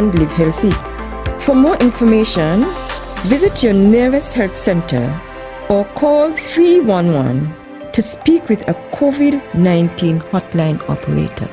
and live healthy. For more information, visit your nearest health center or call 311 to speak with a COVID-19 hotline operator.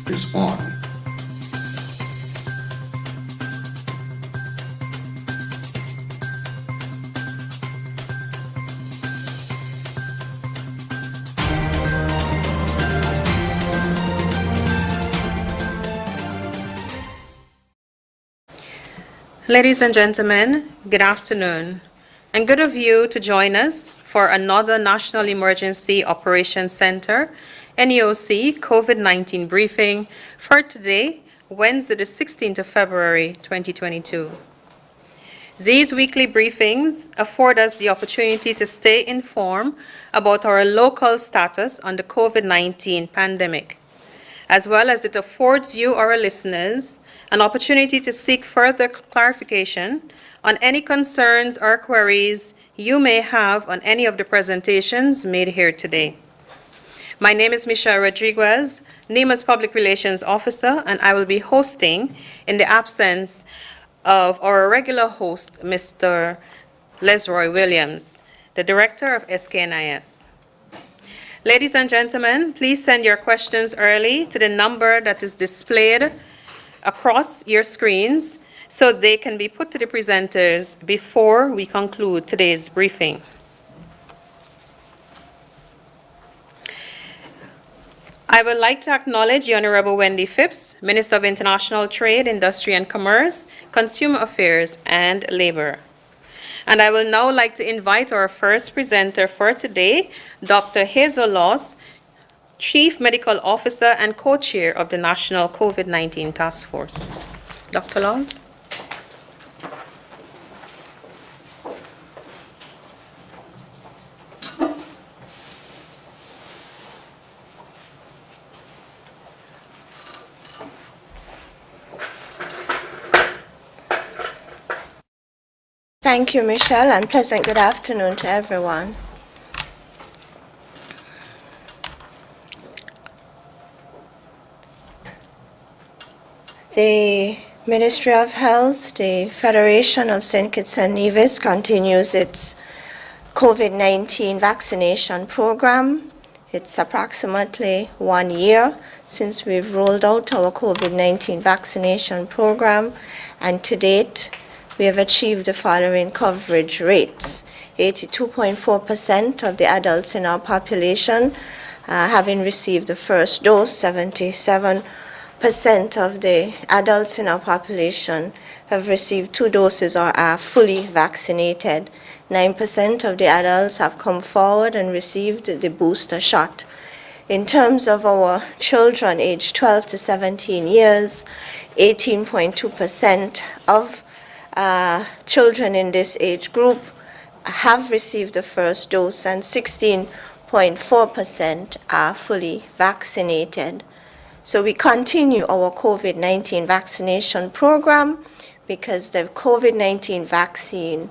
Is on. Ladies and gentlemen, good afternoon, and good of you to join us for another National Emergency Operations Center NEOC COVID-19 briefing for today, Wednesday the 16th of February 2022. These weekly briefings afford us the opportunity to stay informed about our local status on the COVID-19 pandemic, as well as it affords you, our listeners, an opportunity to seek further clarification on any concerns or queries you may have on any of the presentations made here today. My name is Michelle Rodriguez, NEMA's Public Relations Officer, and I will be hosting in the absence of our regular host, Mr. Lesroy Williams, the Director of SKNIS. Ladies and gentlemen, please send your questions early to the number that is displayed across your screens so they can be put to the presenters before we conclude today's briefing. I would like to acknowledge the Honorable Wendy Phipps, Minister of International Trade, Industry and Commerce, Consumer Affairs and Labor. And I will now like to invite our first presenter for today, Dr. Hazel Laws, Chief Medical Officer and Co-Chair of the National COVID-19 Task Force. Dr. Laws. Thank you, Michelle, and pleasant good afternoon to everyone. The Ministry of Health, the Federation of St. Kitts and Nevis continues its COVID-19 vaccination program. It's approximately 1 year since we've rolled out our COVID-19 vaccination program, and to date, we have achieved the following coverage rates. 82.4% of the adults in our population having received the first dose, 77% of the adults in our population have received 2 doses or are fully vaccinated. 9% of the adults have come forward and received the booster shot. In terms of our children aged 12 to 17 years, 18.2% of children in this age group have received the first dose, and 16.4% are fully vaccinated. So we continue our COVID-19 vaccination program because the COVID-19 vaccine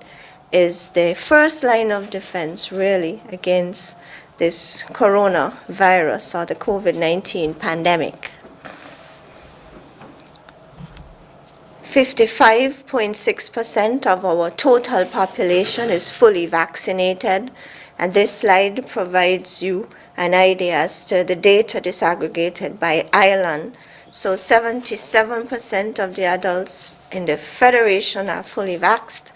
is the first line of defense really against this coronavirus or the COVID-19 pandemic. 55.6% of our total population is fully vaccinated, and this slide provides you an idea as to the data disaggregated by island. So 77% of the adults in the Federation are fully vaxxed,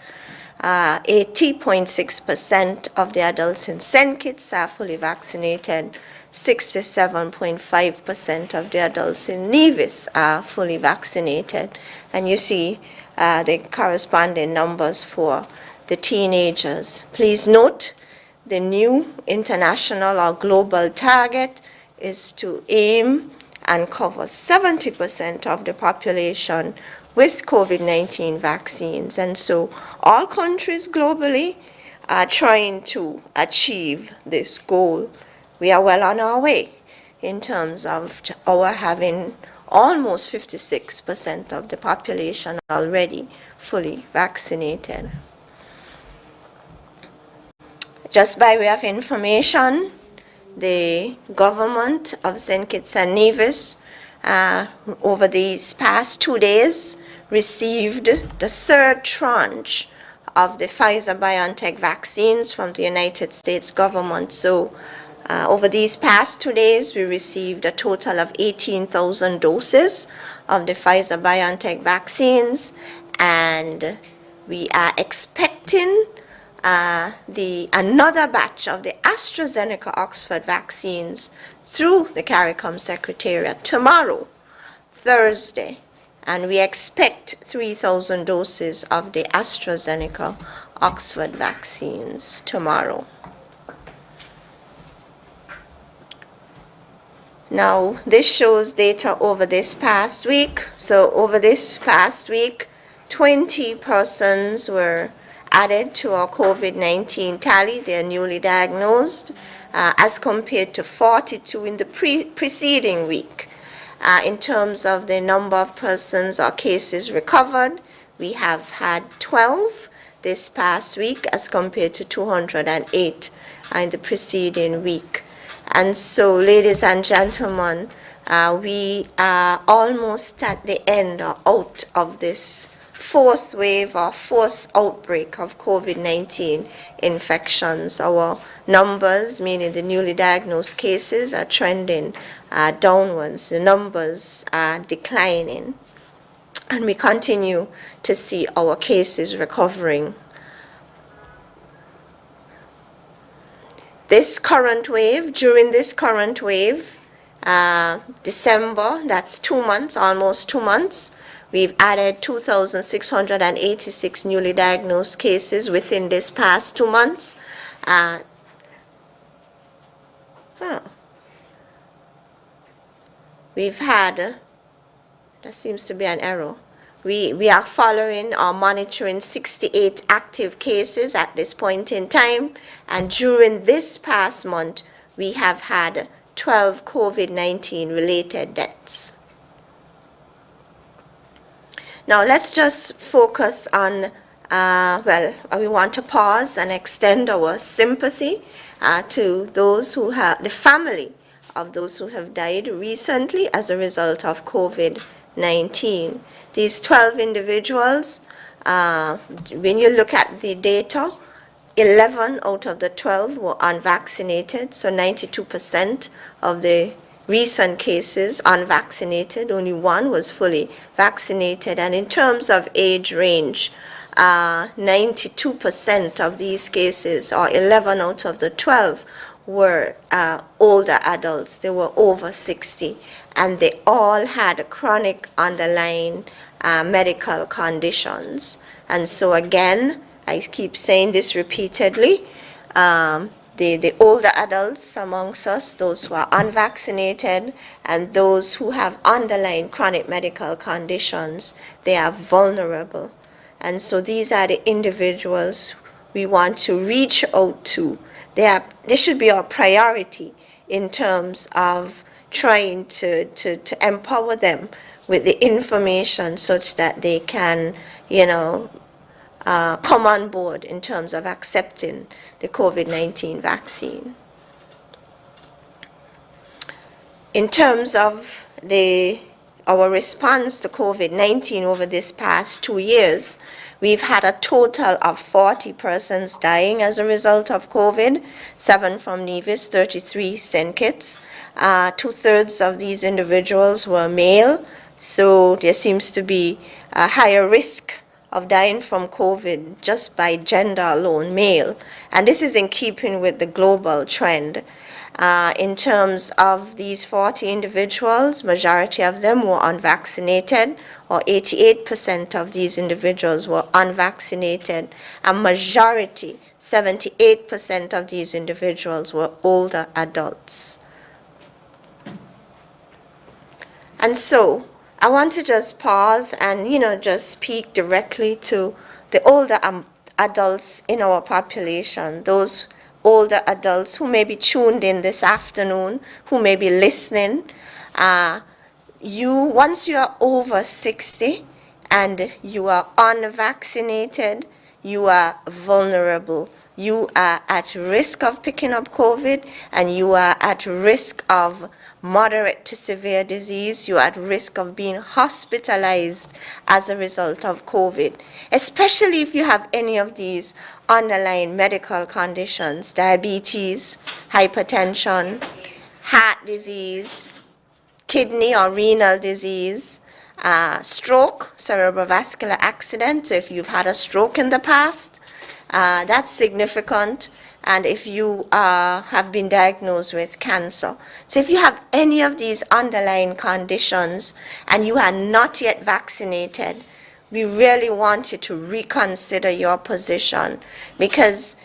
80.6% of the adults in St. Kitts are fully vaccinated. 67.5% of the adults in Nevis are fully vaccinated. And you see the corresponding numbers for the teenagers. Please note the new international or global target is to aim and cover 70% of the population with COVID-19 vaccines. And so all countries globally are trying to achieve this goal. We are well on our way in terms of our having almost 56% of the population already fully vaccinated. Just by way of information, the government of St. Kitts and Nevis over these past 2 days received the third tranche of the Pfizer-BioNTech vaccines from the United States government. So over these past 2 days, we received a total of 18,000 doses of the Pfizer-BioNTech vaccines, and we are expecting another batch of the AstraZeneca Oxford vaccines through the CARICOM Secretariat tomorrow, Thursday, and we expect 3,000 doses of the AstraZeneca Oxford vaccines tomorrow. Now, this shows data over this past week. So over this past week, 20 persons were added to our COVID-19 tally. They are newly diagnosed, as compared to 42 in the preceding week. In terms of the number of persons or cases recovered, we have had 12 this past week as compared to 208 in the preceding week. And so, ladies and gentlemen, we are almost at the end or out of this fourth wave or fourth outbreak of COVID-19 infections. Our numbers, meaning the newly diagnosed cases, are trending downwards. The numbers are declining, and we continue to see our cases recovering. This current wave, during this current wave, December, that's 2 months, almost 2 months, we've added 2,686 newly diagnosed cases within this past 2 months. We've had, there seems to be an error. We are following or monitoring 68 active cases at this point in time, and during this past month, we have had 12 COVID-19 related deaths. Now let's just focus on, we want to pause and extend our sympathy to those who have, the family of those who have died recently as a result of COVID-19. These 12 individuals, when you look at the data, 11 out of the 12 were unvaccinated, so 92% of the recent cases unvaccinated, only one was fully vaccinated. And in terms of age range, 92% of these cases, or 11 out of the 12, were older adults. They were over 60, and they all had chronic underlying medical conditions. And so again, I keep saying this repeatedly, the older adults amongst us, those who are unvaccinated, and those who have underlying chronic medical conditions, they are vulnerable. And so these are the individuals we want to reach out to. They should be our priority in terms of trying to empower them with the information such that they can, come on board in terms of accepting the COVID-19 vaccine. In terms of our response to COVID-19 over this past 2 years, we've had a total of 40 persons dying as a result of COVID, 7 from Nevis, 33 St. Kitts. 2/3 of these individuals were male, so there seems to be a higher risk of dying from COVID just by gender alone, male. And this is in keeping with the global trend. In terms of these 40 individuals, majority of them were unvaccinated, or 88% of these individuals were unvaccinated. A majority, 78% of these individuals were older adults. And so I want to just pause and, just speak directly to the older adults in our population, those older adults who may be tuned in this afternoon, who may be listening. Once you are over 60 and you are unvaccinated, you are vulnerable. You are at risk of picking up COVID, and you are at risk of moderate to severe disease. You are at risk of being hospitalized as a result of COVID, especially if you have any of these underlying medical conditions: diabetes, hypertension, heart disease, kidney or renal disease, stroke, cerebrovascular accident. So if you've had a stroke in the past, that's significant. And if you have been diagnosed with cancer. So if you have any of these underlying conditions and you are not yet vaccinated, we really want you to reconsider your position, because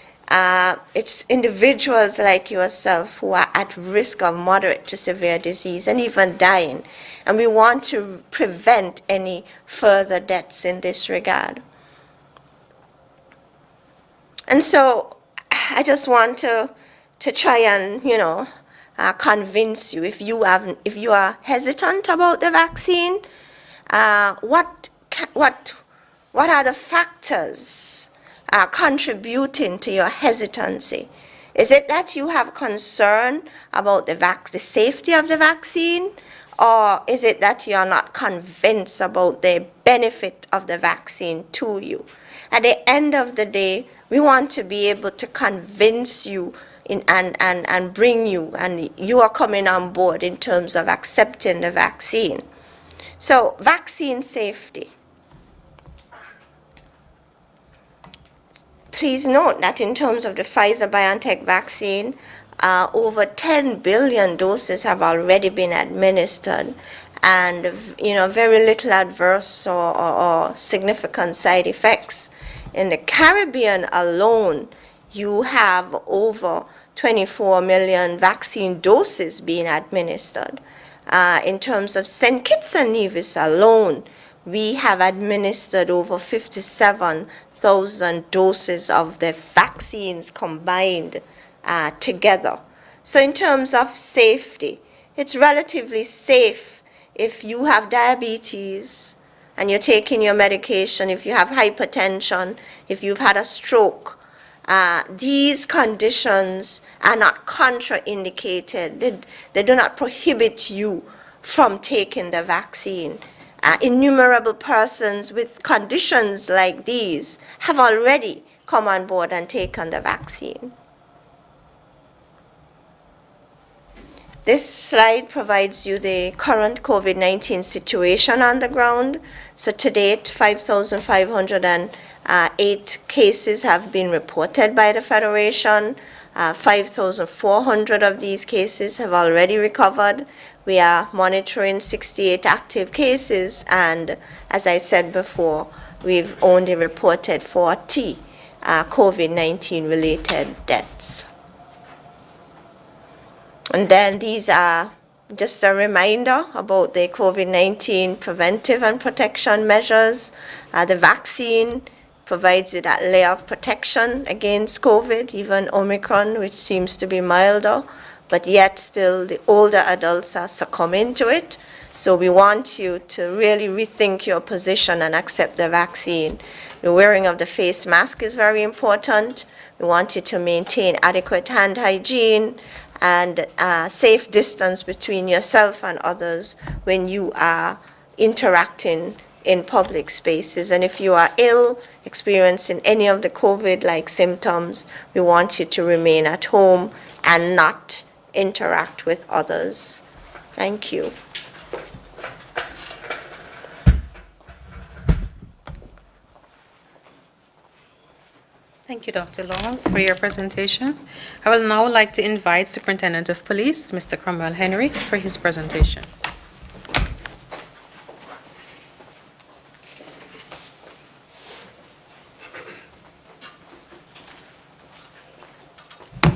it's individuals like yourself who are at risk of moderate to severe disease and even dying. And we want to prevent any further deaths in this regard. And so I just want to try and, convince you, if you are hesitant about the vaccine, what are the factors contributing to your hesitancy? Is it that you have concern about the safety of the vaccine, or is it that you are not convinced about the benefit of the vaccine to you? At the end of the day, we want to be able to convince you and bring you, and you are coming on board in terms of accepting the vaccine. So, vaccine safety. Please note that in terms of the Pfizer-BioNTech vaccine, over 10 billion doses have already been administered, and very little adverse or significant side effects. In the Caribbean alone, you have over 24 million vaccine doses being administered. In terms of St. Kitts and Nevis alone, we have administered over 57,000 doses of the vaccines combined together. So in terms of safety, it's relatively safe if you have diabetes and you're taking your medication, if you have hypertension, if you've had a stroke. These conditions are not contraindicated. They do not prohibit you from taking the vaccine. Innumerable persons with conditions like these have already come on board and taken the vaccine. This slide provides you the current COVID-19 situation on the ground. So to date, 5,508 cases have been reported by the Federation. 5,400 of these cases have already recovered. We are monitoring 68 active cases, and as I said before, we've only reported 40 COVID-19 related deaths. And then these are just a reminder about the COVID-19 preventive and protection measures. The vaccine provides you that layer of protection against COVID, even Omicron, which seems to be milder, but yet still the older adults are succumbing to it. So we want you to really rethink your position and accept the vaccine. The wearing of the face mask is very important. We want you to maintain adequate hand hygiene and safe distance between yourself and others when you are interacting in public spaces. And if you are ill, experiencing any of the COVID-like symptoms, we want you to remain at home and not interact with others. Thank you. Thank you, Dr. Laws, for your presentation. I will now like to invite Superintendent of Police, Mr. Cromwell Henry, for his presentation.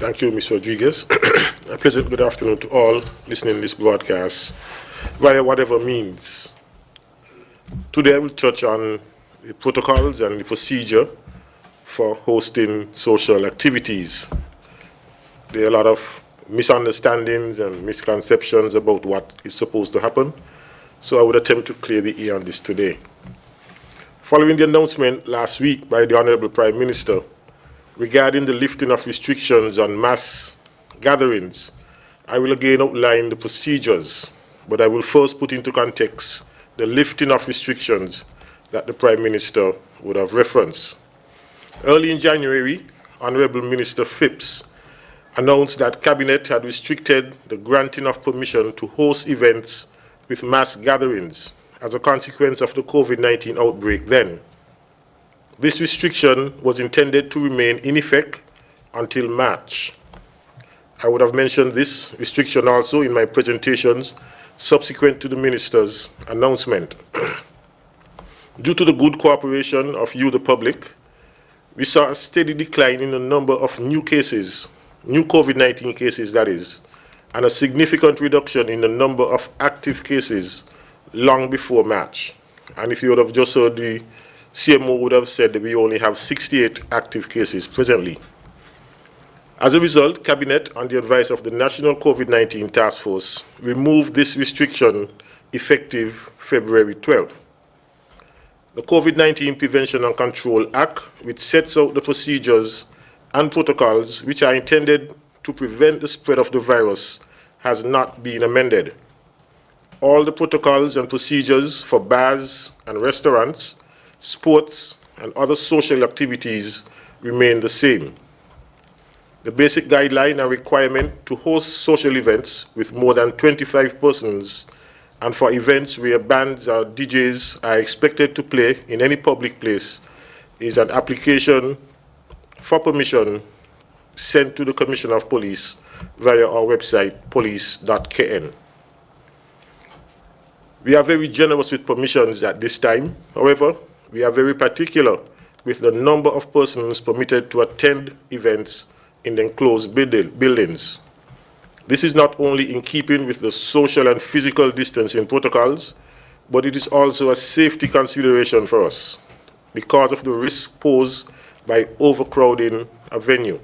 Thank you, Mr. Rodriguez. A pleasant good afternoon to all listening to this broadcast via whatever means. Today I will touch on the protocols and the procedure for hosting social activities. There are a lot of misunderstandings and misconceptions about what is supposed to happen, so I would attempt to clear the air on this today. Following the announcement last week by the Honorable Prime Minister regarding the lifting of restrictions on mass gatherings, I will again outline the procedures, but I will first put into context the lifting of restrictions that the Prime Minister would have referenced. Early in January, Honorable Minister Phipps announced that Cabinet had restricted the granting of permission to host events with mass gatherings as a consequence of the COVID-19 outbreak then. This restriction was intended to remain in effect until March. I would have mentioned this restriction also in my presentations subsequent to the Minister's announcement. Due to the good cooperation of you, the public, we saw a steady decline in the number of new cases, new COVID-19 cases that is, and a significant reduction in the number of active cases long before March. And if you would have just heard the CMO would have said that we only have 68 active cases presently. As a result, Cabinet, on the advice of the National COVID-19 Task Force, removed this restriction effective February 12th. The COVID-19 Prevention and Control Act, which sets out the procedures and protocols which are intended to prevent the spread of the virus, has not been amended. All the protocols and procedures for bars and restaurants, sports, and other social activities remain the same. The basic guideline and requirement to host social events with more than 25 persons and for events where bands or DJs are expected to play in any public place is an application for permission sent to the Commissioner of Police via our website, police.kn. We are very generous with permissions at this time. However, we are very particular with the number of persons permitted to attend events in the enclosed buildings. This is not only in keeping with the social and physical distancing protocols, but it is also a safety consideration for us because of the risk posed by overcrowding a venue,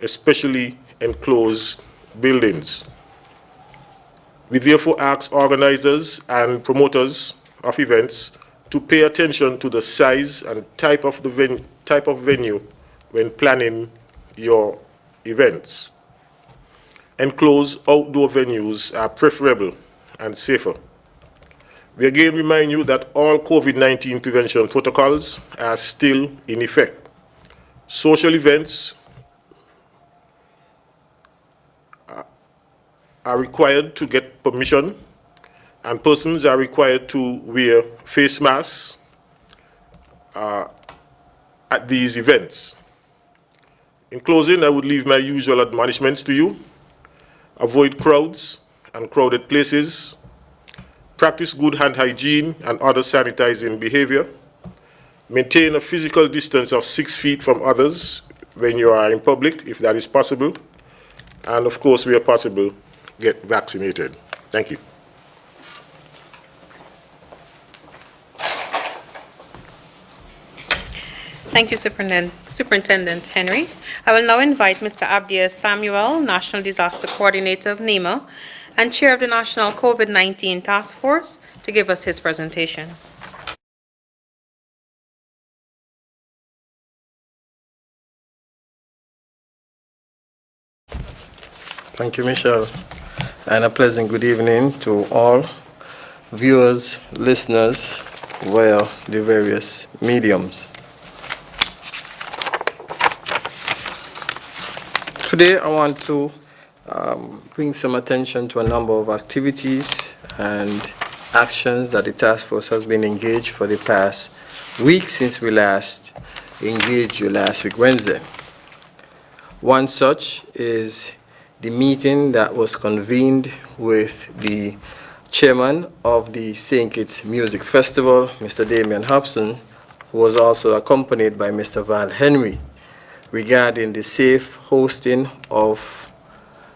especially enclosed buildings. We therefore ask organizers and promoters of events to pay attention to the size and type of venue when planning your events. Enclosed outdoor venues are preferable and safer. We again remind you that all COVID-19 prevention protocols are still in effect. Social events are required to get permission, and persons are required to wear face masks at these events. In closing, I would leave my usual admonishments to you. Avoid crowds and crowded places. Practice good hand hygiene and other sanitizing behavior. Maintain a physical distance of 6 feet from others when you are in public, if that is possible. And of course, where possible, get vaccinated. Thank you. Thank you, Superintendent Henry. I will now invite Mr. Abdia Samuel, National Disaster Coordinator of NEMA and Chair of the National COVID-19 Task Force, to give us his presentation. Thank you, Michelle, and a pleasant good evening to all viewers, listeners via the various mediums. Today I want to bring some attention to a number of activities and actions that the task force has been engaged for the past week since we last engaged you last week, Wednesday. One such is the meeting that was convened with the chairman of the St. Kitts Music Festival, Mr. Damian Hobson, who was also accompanied by Mr. Val Henry, regarding the safe hosting of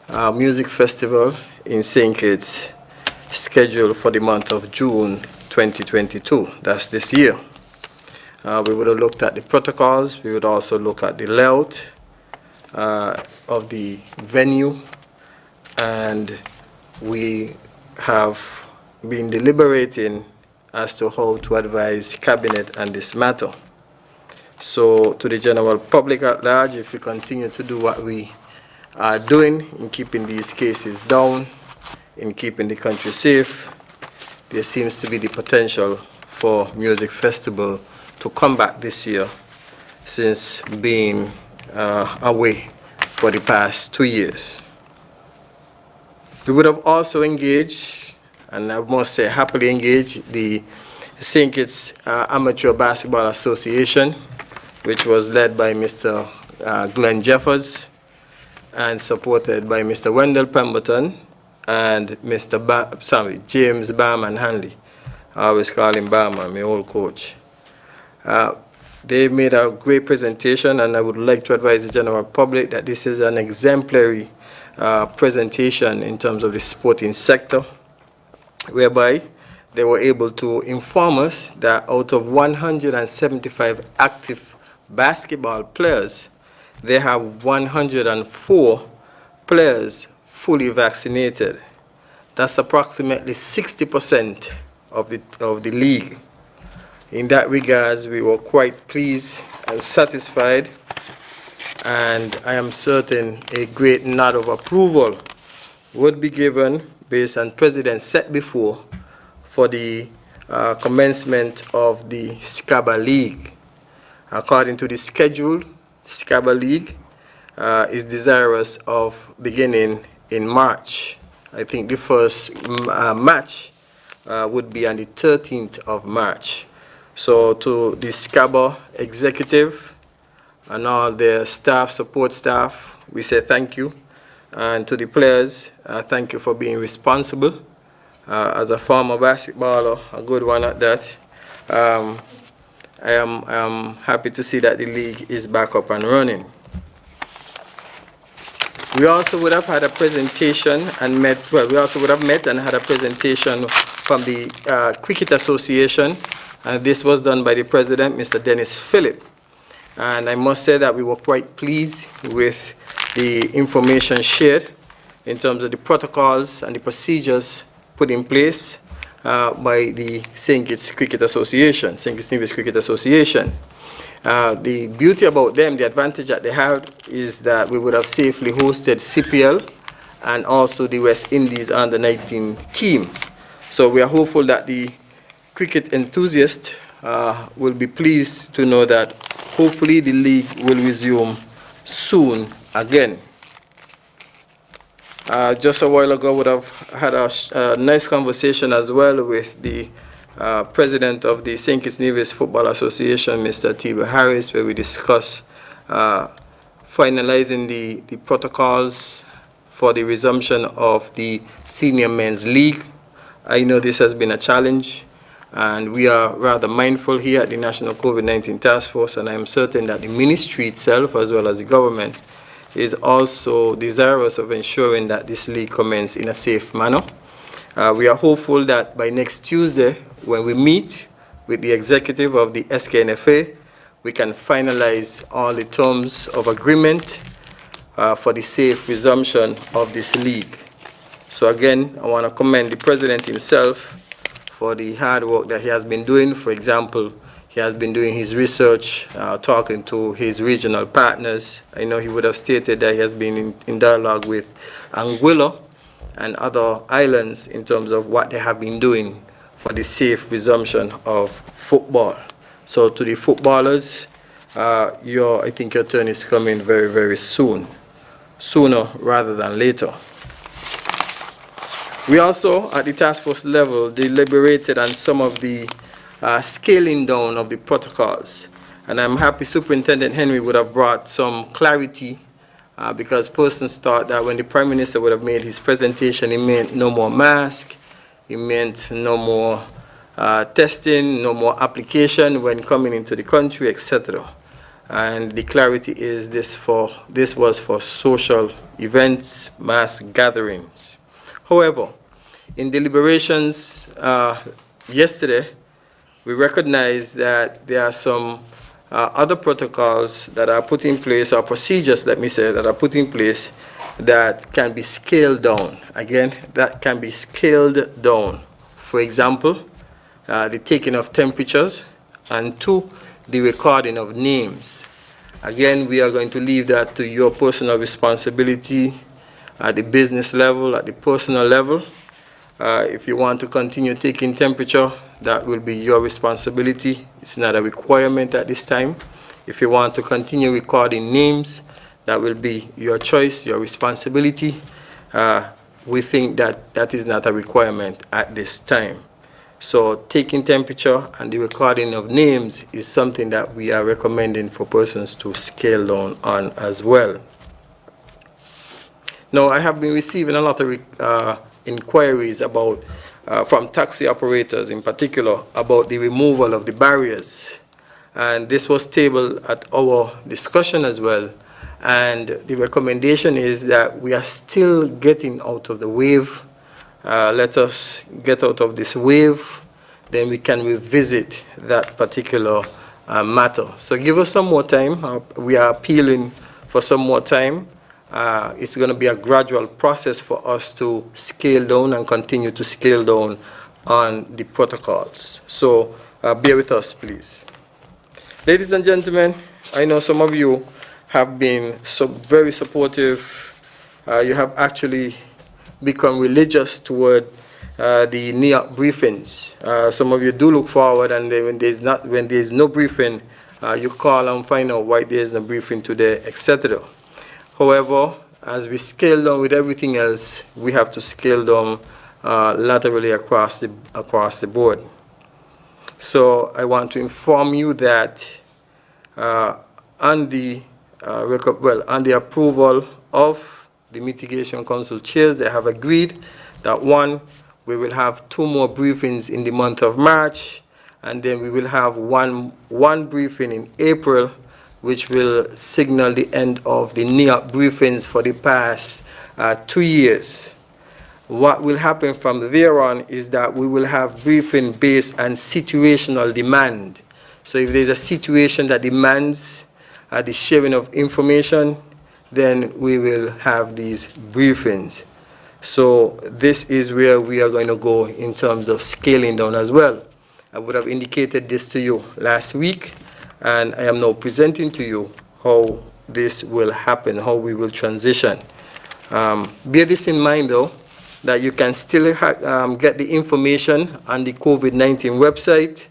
our music festival in St. Kitts, scheduled for the month of June 2022. That's this year. We would have looked at the protocols. We would also look at the layout of the venue, and we have been deliberating as to how to advise Cabinet on this matter. So to the general public at large, if we continue to do what we are doing in keeping these cases down, in keeping the country safe, there seems to be the potential for Music Festival to come back this year, since being away for the past 2 years. We would have also engaged, and I must say happily engaged, the St. Kitts Amateur Basketball Association, which was led by Mr. Glenn Jeffers and supported by Mr. Wendell Pemberton and Mr. James Barman Hanley. I always call him Barman, my old coach. They made a great presentation, and I would like to advise the general public that this is an exemplary presentation in terms of the sporting sector, whereby they were able to inform us that out of 175 active basketball players, they have 104 players fully vaccinated. That's approximately 60% of the league. In that regards, we were quite pleased and satisfied, and I am certain a great nod of approval would be given based on precedent set before for the commencement of the SCABA League. According to the schedule, SCABA League is desirous of beginning in March. I think the first match would be on the 13th of March. So to the SCABA executive and all their staff, support staff, we say thank you. And to the players, thank you for being responsible. As a former basketballer, a good one at that, I am happy to see that the league is back up and running. We also would have had a presentation and met, well, we also would have met and had a presentation from the Cricket Association. This was done by the president, Mr. Dennis Phillip. And I must say that we were quite pleased with the information shared in terms of the protocols and the procedures put in place by the St. Kitts Cricket Association, St. Kitts Nevis Cricket Association. The beauty about them, the advantage that they have, is that we would have safely hosted CPL and also the West Indies under-19 team. So we are hopeful that the cricket enthusiasts will be pleased to know that hopefully the league will resume soon again. Just a while ago, would have had a nice conversation as well with the president of the St. Kitts Nevis Football Association, Mr. Tiba Harris, where we discussed finalizing the protocols for the resumption of the Senior Men's League. I know this has been a challenge, and we are rather mindful here at the National COVID-19 Task Force, and I am certain that the ministry itself, as well as the government, is also desirous of ensuring that this league commences in a safe manner. We are hopeful that by next Tuesday, when we meet with the executive of the SKNFA, we can finalize all the terms of agreement for the safe resumption of this league. So again, I want to commend the president himself for the hard work that he has been doing. For example, he has been doing his research, talking to his regional partners. I know he would have stated that he has been in dialogue with Anguilla and other islands in terms of what they have been doing for the safe resumption of football. So to the footballers, I think your turn is coming very, very soon, sooner rather than later. We also, at the task force level, deliberated on some of the scaling down of the protocols. And I'm happy Superintendent Henry would have brought some clarity because persons thought that when the Prime Minister would have made his presentation, it meant no more mask, it meant no more testing, no more application when coming into the country, etc. And the clarity is this was for social events, mass gatherings. However, in deliberations yesterday, we recognize that there are some other protocols that are put in place, or procedures, let me say, that are put in place that can be scaled down. Again, that can be scaled down. For example, the taking of temperatures, and 2, the recording of names. Again, we are going to leave that to your personal responsibility at the business level, at the personal level. If you want to continue taking temperature, that will be your responsibility. It's not a requirement at this time. If you want to continue recording names, that will be your choice, your responsibility. We think that that is not a requirement at this time. So taking temperature and the recording of names is something that we are recommending for persons to scale down on as well. Now, I have been receiving a lot of inquiries about, from taxi operators in particular, about the removal of the barriers. And this was tabled at our discussion as well. And the recommendation is that we are still getting out of the wave. Let us get out of this wave, then we can revisit that particular matter. So give us some more time. We are appealing for some more time. It's going to be a gradual process for us to scale down and continue to scale down on the protocols. So bear with us, please. Ladies and gentlemen, I know some of you have been very supportive. You have actually become religious toward the NEOC briefings. Some of you do look forward, and then when there's no briefing, you call and find out why there's no briefing today, etc. However, as we scale down with everything else, we have to scale down laterally across the board. So I want to inform you that on the approval of the Mitigation Council chairs, they have agreed that 1, we will have 2 more briefings in the month of March, and then we will have one briefing in April, which will signal the end of the NEOC briefings for the past 2 years. What will happen from there on is that we will have briefing based on situational demand. So if there's a situation that demands the sharing of information, then we will have these briefings. So this is where we are going to go in terms of scaling down as well. I would have indicated this to you last week, and I am now presenting to you how this will happen, how we will transition. Bear this in mind, though, that you can still get the information on the COVID-19 website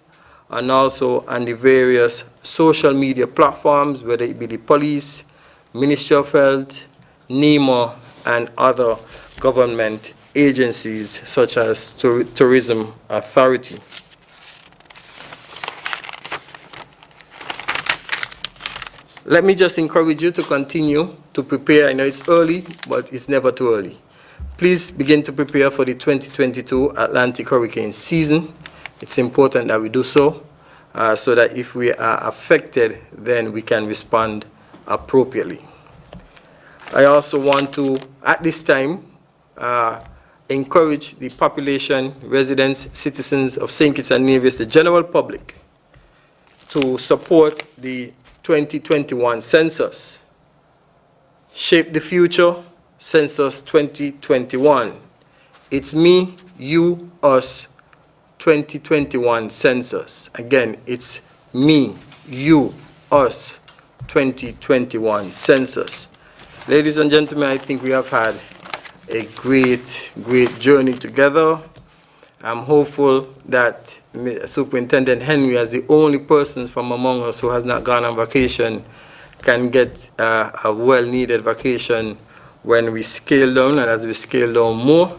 and also on the various social media platforms, whether it be the police, Ministry of Health, NEMA, and other government agencies such as Tourism Authority. Let me just encourage you to continue to prepare. I know it's early, but it's never too early. Please begin to prepare for the 2022 Atlantic hurricane season. It's important that we do so, so that if we are affected, then we can respond appropriately. I also want to, at this time, encourage the population, residents, citizens of St. Kitts and Nevis, the general public, to support the 2021 census. Shape the future, census 2021. It's me, you, us, 2021 census. Again, it's me, you, us, 2021 census. Ladies and gentlemen, I think we have had a great journey together. I'm hopeful that Superintendent Henry, as the only person from among us who has not gone on vacation, can get a well-needed vacation when we scale down, and as we scale down more.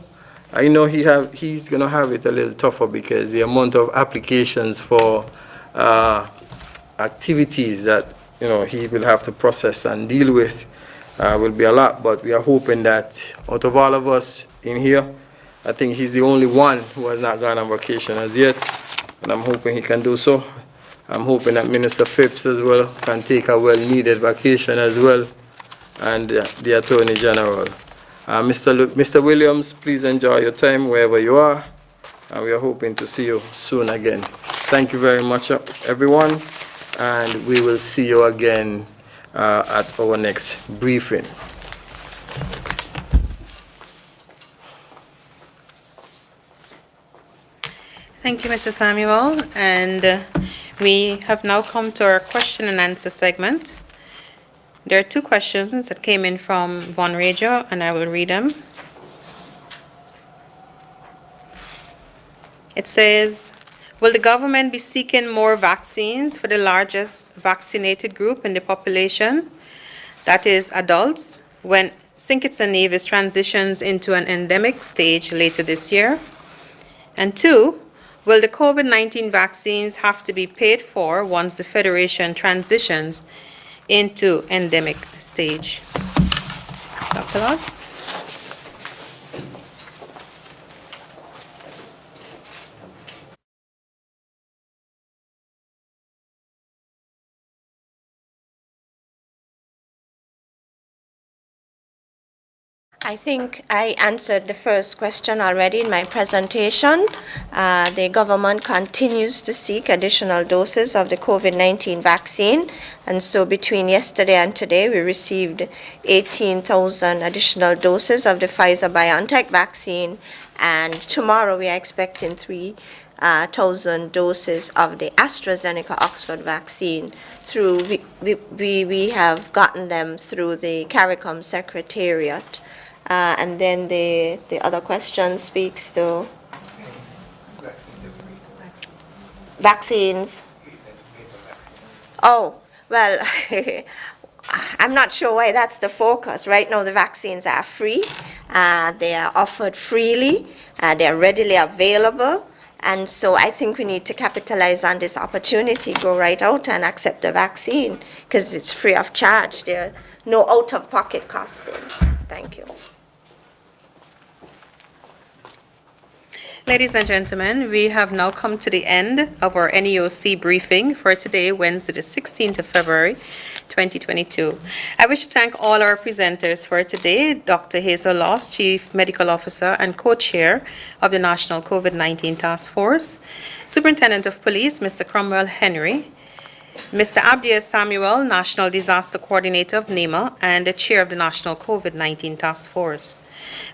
I know he's going to have it a little tougher because the amount of applications for activities that he will have to process and deal with will be a lot. But we are hoping that out of all of us in here, I think he's the only one who has not gone on vacation as yet, and I'm hoping he can do so. I'm hoping that Minister Phipps as well can take a well-needed vacation as well, and the Attorney General. Mr. Williams, please enjoy your time wherever you are, and we are hoping to see you soon again. Thank you very much, everyone, and we will see you again at our next briefing. Thank you, Mr. Samuel. And we have now come to our question and answer segment. There are two questions that came in from Von Radio, and I will read them. It says, will the government be seeking more vaccines for the largest vaccinated group in the population, that is adults, when St. Kitts and Nevis transitions into an endemic stage later this year? And two, will the COVID-19 vaccines have to be paid for once the Federation transitions into endemic stage? Dr. Lodds? I think I answered the first question already in my presentation. The government continues to seek additional doses of the COVID-19 vaccine. And so between yesterday and today, we received 18,000 additional doses of the Pfizer-BioNTech vaccine. And tomorrow, we are expecting 3,000 doses of the AstraZeneca Oxford vaccine. We have gotten them through the CARICOM Secretariat. And then the other question speaks to vaccines. Oh, well, I'm not sure why that's the focus. Right now, the vaccines are free. They are offered freely. They're readily available. And so I think we need to capitalize on this opportunity, go right out and accept the vaccine, because it's free of charge. There are no out-of-pocket costing. Thank you. Ladies and gentlemen, we have now come to the end of our NEOC briefing for today, Wednesday, the 16th of February, 2022. I wish to thank all our presenters for today, Dr. Hazel Loss, Chief Medical Officer and Co-Chair of the National COVID-19 Task Force, Superintendent of Police, Mr. Cromwell Henry, Mr. Abdias Samuel, National Disaster Coordinator of NEMA and the Chair of the National COVID-19 Task Force,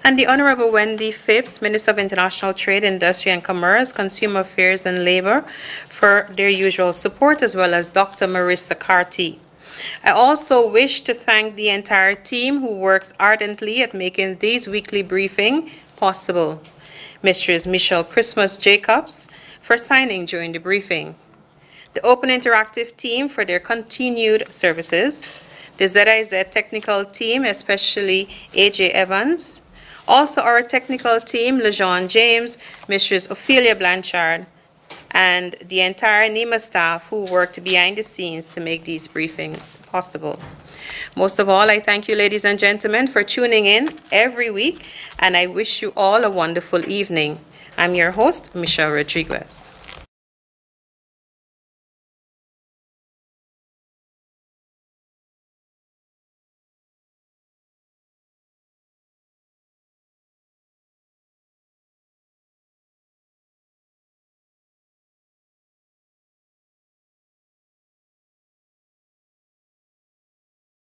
and the Honorable Wendy Phipps, Minister of International Trade, Industry and Commerce, Consumer Affairs and Labor, for their usual support, as well as Dr. Marissa Carty. I also wish to thank the entire team who works ardently at making these weekly briefings possible. Mrs. Michelle Christmas Jacobs for signing during the briefing, the Open Interactive team for their continued services, the ZIZ technical team, especially AJ Evans, also our technical team, LeJean James, Mrs. Ophelia Blanchard, and the entire NEMA staff who worked behind the scenes to make these briefings possible. Most of all, I thank you, ladies and gentlemen, for tuning in every week, and I wish you all a wonderful evening. I'm your host, Michelle Rodriguez.